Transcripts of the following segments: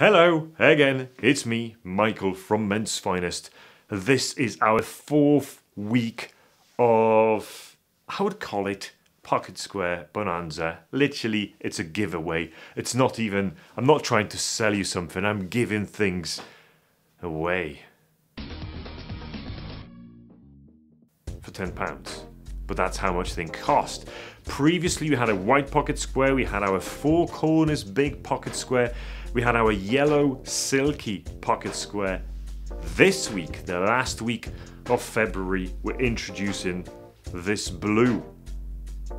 Hello again, it's me, Michael from Men's Finest. This is our 4th week of, I would call it, Pocket Square Bonanza. Literally, it's a giveaway. It's not even, I'm not trying to sell you something, I'm giving things away. For £10. But that's how much things cost. Previously we had a white pocket square, we had our 4 corners big pocket square, we had our yellow silky pocket square. This week, the last week of February, we're introducing this blue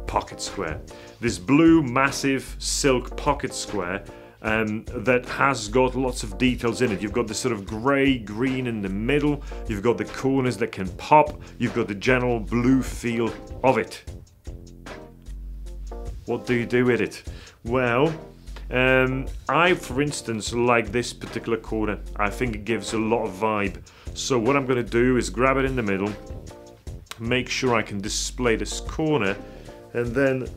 pocket square. This blue massive silk pocket square that has got lots of details in it. You've got this sort of grey green in the middle, you've got the corners that can pop, you've got the general blue feel of it. What do you do with it? Well, I, for instance, like this particular corner. I think it gives a lot of vibe. So what I'm going to do is grab it in the middle, make sure I can display this corner, and then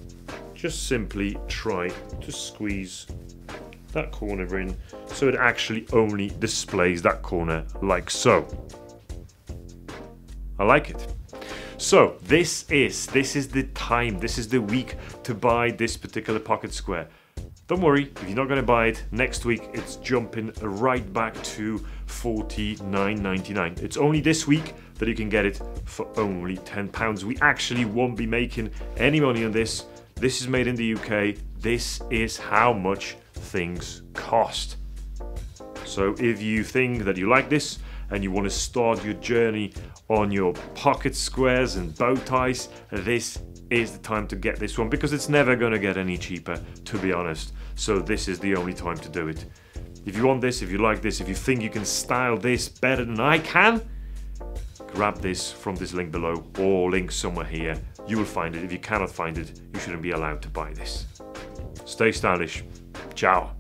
just simply try to squeeze that corner in so it actually only displays that corner like so. I like it. So this is the time, this is the week to buy this particular pocket square. Don't worry, if you're not going to buy it, next week it's jumping right back to $49.99. It's only this week that you can get it for only £10. We actually won't be making any money on this. This is made in the UK. This is how much things cost. So if you think that you like this and you want to start your journey on your pocket squares and bow ties, this is the time to get this one, because it's never going to get any cheaper, to be honest. So this is the only time to do it. If you want this, if you like this, if you think you can style this better than I can, grab this from this link below or link somewhere here. You will find it. If you cannot find it, you shouldn't be allowed to buy this. Stay stylish. Ciao.